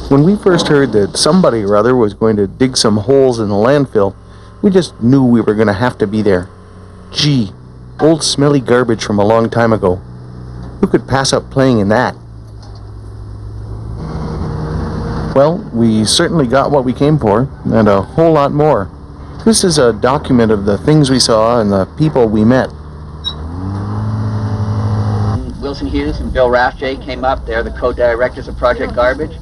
When we first heard that somebody or other was going to dig some holes in the landfill, we just knew we were going to have to be there. Gee, old smelly garbage from a long time ago. Who could pass up playing in that? Well, we certainly got what we came for, and a whole lot more. This is a document of the things we saw and the people we met. Wilson Hughes and Bill Rathjay came up. They're the co-directors of Project Garbage.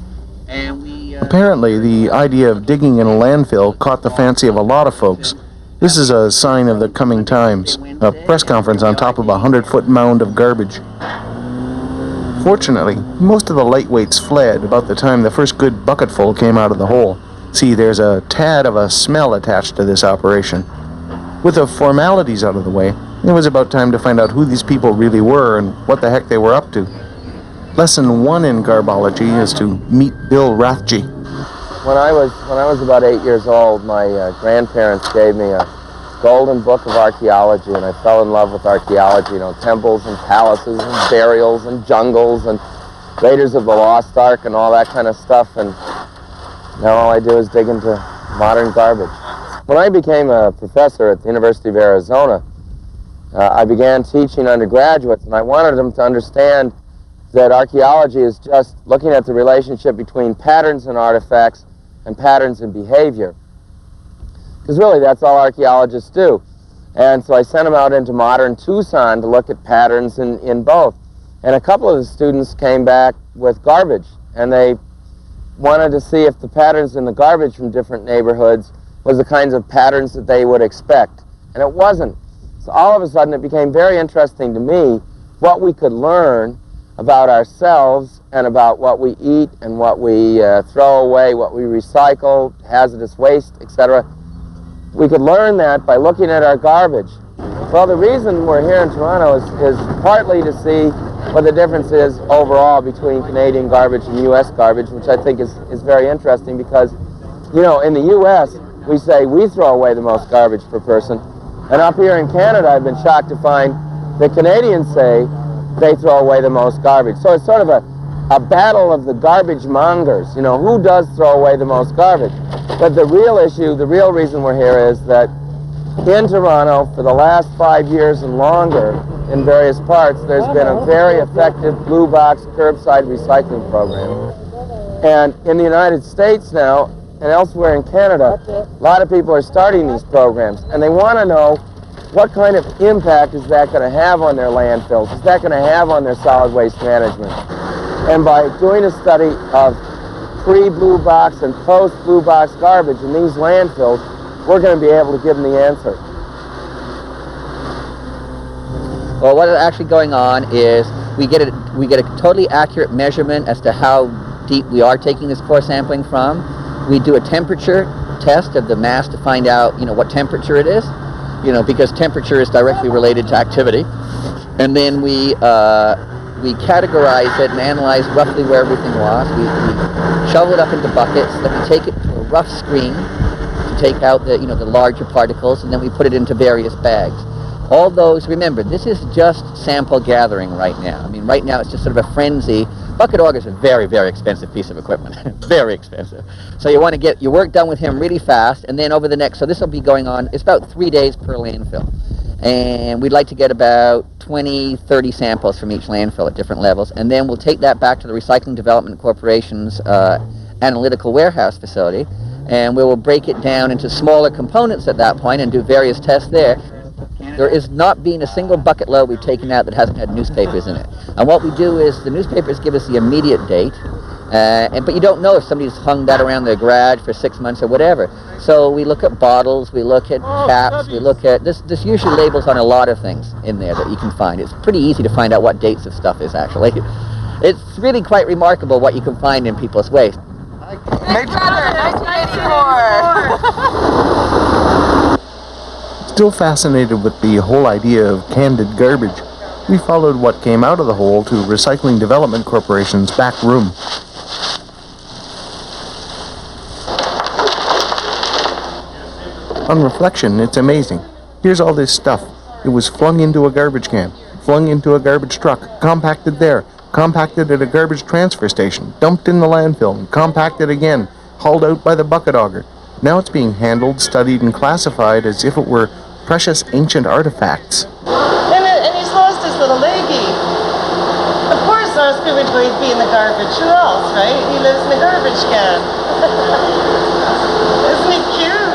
And Apparently, the idea of digging in a landfill caught the fancy of a lot of folks. This is a sign of the coming times. A press conference on top of a 100-foot mound of garbage. Fortunately, most of the lightweights fled about the time the first good bucketful came out of the hole. See, there's a tad of a smell attached to this operation. With the formalities out of the way, it was about time to find out who these people really were and what the heck they were up to. Lesson 1 in Garbology is to meet Bill Rathjay. When I was about 8 years old, my grandparents gave me a golden book of archaeology, and I fell in love with archaeology. You know, temples and palaces and burials and jungles and Raiders of the Lost Ark and all that kind of stuff. And now all I do is dig into modern garbage. When I became a professor at the University of Arizona, I began teaching undergraduates, and I wanted them to understand that archaeology is just looking at the relationship between patterns and artifacts and patterns and behavior. Because really, that's all archaeologists do. And so I sent them out into modern Tucson to look at patterns in both. And a couple of the students came back with garbage, and they wanted to see if the patterns in the garbage from different neighborhoods was the kinds of patterns that they would expect. And it wasn't. So all of a sudden, it became very interesting to me what we could learn about ourselves and about what we eat and what we throw away, what we recycle, hazardous waste, etc. We could learn that by looking at our garbage. Well, the reason we're here in Toronto is partly to see what the difference is overall between Canadian garbage and U.S. garbage, which I think is very interesting because, you know, in the U.S., we say we throw away the most garbage per person. And up here in Canada, I've been shocked to find that Canadians say they throw away the most garbage. So it's sort of a battle of the garbage mongers. You know, who does throw away the most garbage? But the real issue, the real reason we're here is that in Toronto, for the last 5 years and longer, in various parts, there's been a very effective blue box curbside recycling program. And in the United States now, and elsewhere in Canada, a lot of people are starting these programs, and they want to know what kind of impact is that going to have on their landfills? Is that going to have on their solid waste management? And by doing a study of pre-blue box and post-blue box garbage in these landfills, we're going to be able to give them the answer. Well, what is actually going on is we get a totally accurate measurement as to how deep we are taking this core sampling from. We do a temperature test of the mass to find out, you know, what temperature it is, you know, because temperature is directly related to activity. And then we categorize it and analyze roughly where everything was. We shovel it up into buckets, then we take it to a rough screen to take out the, you know, the larger particles, and then we put it into various bags. All those, remember, this is just sample gathering right now. I mean, right now it's just sort of a frenzy. Bucket auger is a very, very expensive piece of equipment. Very expensive. So you want to get your work done with him really fast, and then over the next, so this will be going on, it's about 3 days per landfill. And we'd like to get about 20, 30 samples from each landfill at different levels, and then we'll take that back to the Recycling Development Corporation's analytical warehouse facility, and we will break it down into smaller components at that point and do various tests there. There is not been a single bucket load we've taken out that hasn't had newspapers in it. And what we do is the newspapers give us the immediate date, but you don't know if somebody's hung that around their garage for 6 months or whatever. So we look at bottles, we look at caps, we look at, this usually labels on a lot of things in there that you can find. It's pretty easy to find out what dates of stuff is actually. It's really quite remarkable what you can find in people's waste. Big Brother, 1994. Still fascinated with the whole idea of candid garbage, we followed what came out of the hole to Recycling Development Corporation's back room. On reflection, it's amazing. Here's all this stuff. It was flung into a garbage can, flung into a garbage truck, compacted there, compacted at a garbage transfer station, dumped in the landfill, and compacted again, hauled out by the bucket auger. Now it's being handled, studied, and classified as if it were precious ancient artifacts. And he's lost his little leggy. Of course, Oscar would be in the garbage. Who else, right? He lives in the garbage can. Isn't he cute?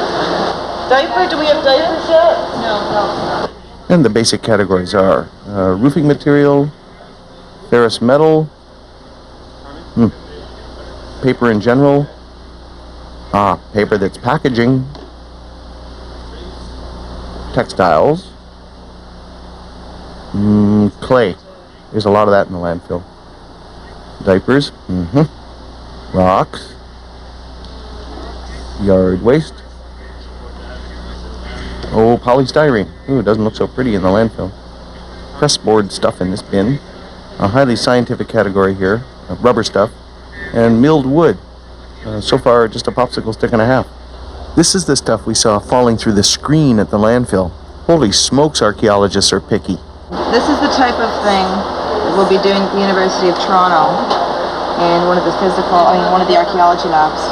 Diaper? Do we have diapers yet? No. And the basic categories are roofing material, ferrous metal, paper in general, paper that's packaging, textiles, clay. There's a lot of that in the landfill. Diapers, rocks, yard waste. Oh, polystyrene. Ooh, it doesn't look so pretty in the landfill. Pressboard stuff in this bin. A highly scientific category here, rubber stuff, and milled wood. So far, just a popsicle stick and a half. This is the stuff we saw falling through the screen at the landfill. Holy smokes, archaeologists are picky. This is the type of thing that we'll be doing at the University of Toronto in one of the archaeology labs.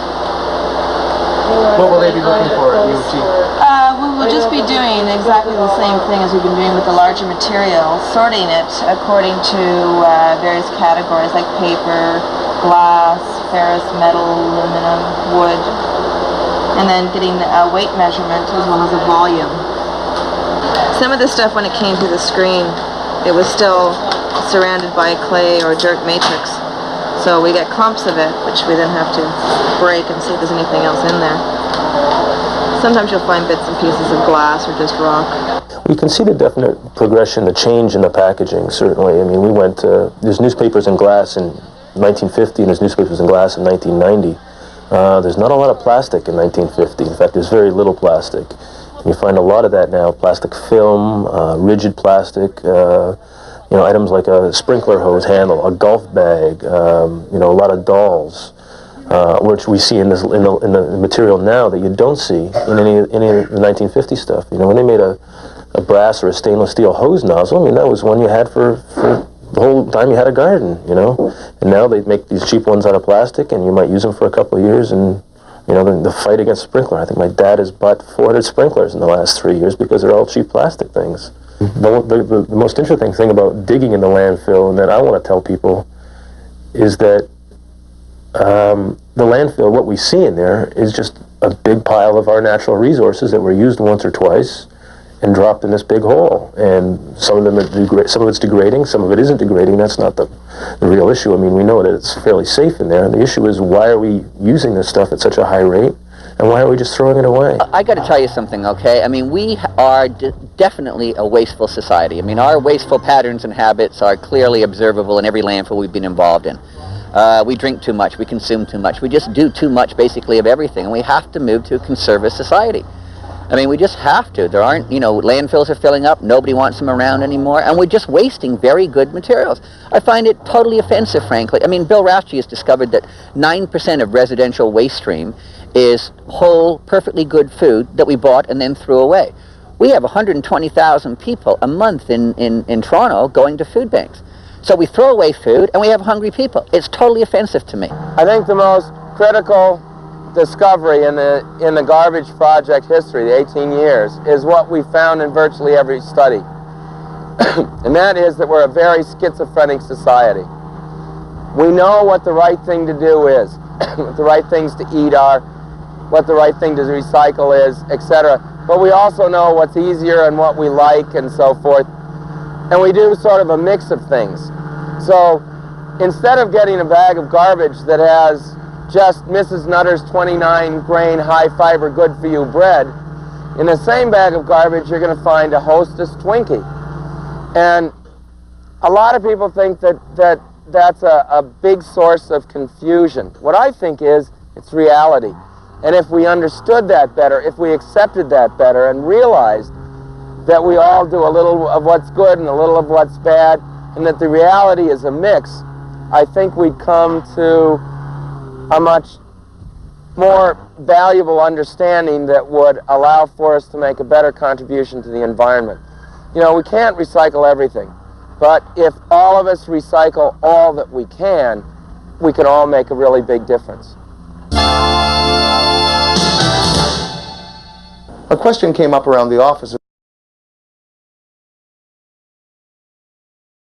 What will they be looking for at UT? We will just be doing exactly the same thing as we've been doing with the larger material, sorting it according to various categories like paper, glass, ferrous metal, aluminum, wood, and then getting a weight measurement as well as a volume. Some of the stuff, when it came through the screen, it was still surrounded by clay or dirt matrix. So we get clumps of it, which we then have to break and see if there's anything else in there. Sometimes you'll find bits and pieces of glass or just rock. We can see the definite progression, the change in the packaging, certainly. I mean, we went, there's newspapers in glass in 1950 and there's newspapers in glass in 1990. There's not a lot of plastic in 1950. In fact, there's very little plastic. You find a lot of that now, plastic film, rigid plastic, items like a sprinkler hose handle, a golf bag, a lot of dolls, which we see in the material now that you don't see in any of the 1950 stuff. When they made a brass or a stainless steel hose nozzle, that was one you had for the whole time you had a garden, And now they make these cheap ones out of plastic, and you might use them for a couple of years, and the fight against sprinkler. I think my dad has bought 400 sprinklers in the last 3 years because they're all cheap plastic things. The most interesting thing about digging in the landfill, and that I want to tell people, is that the landfill, what we see in there, is just a big pile of our natural resources that were used once or twice and dropped in this big hole. And some of it's degrading, some of it isn't degrading. That's not the real issue. We know that it's fairly safe in there. The issue is, why are we using this stuff at such a high rate? And why are we just throwing it away? I got to tell you something, okay? We are definitely a wasteful society. Our wasteful patterns and habits are clearly observable in every landfill we've been involved in. We drink too much, we consume too much, we just do too much basically of everything, and we have to move to a conservative society. We just have to. There aren't, landfills are filling up, nobody wants them around anymore, and we're just wasting very good materials. I find it totally offensive, frankly. Bill Raftery has discovered that 9% of residential waste stream is whole, perfectly good food that we bought and then threw away. We have 120,000 people a month in Toronto going to food banks. So we throw away food and we have hungry people. It's totally offensive to me. I think the most critical discovery in the garbage project history, the 18 years, is what we found in virtually every study. And that is that we're a very schizophrenic society. We know what the right thing to do is, what the right things to eat are, what the right thing to recycle is, etc. But we also know what's easier and what we like and so forth. And we do sort of a mix of things. So instead of getting a bag of garbage that has just Mrs. Nutter's 29-grain, high-fiber, good-for-you bread, in the same bag of garbage you're going to find a Hostess Twinkie. And a lot of people think that's a big source of confusion. What I think is, it's reality. And if we understood that better, if we accepted that better and realized that we all do a little of what's good and a little of what's bad, and that the reality is a mix, I think we'd come to a much more valuable understanding that would allow for us to make a better contribution to the environment. We can't recycle everything. But if all of us recycle all that we can all make a really big difference. A question came up around the office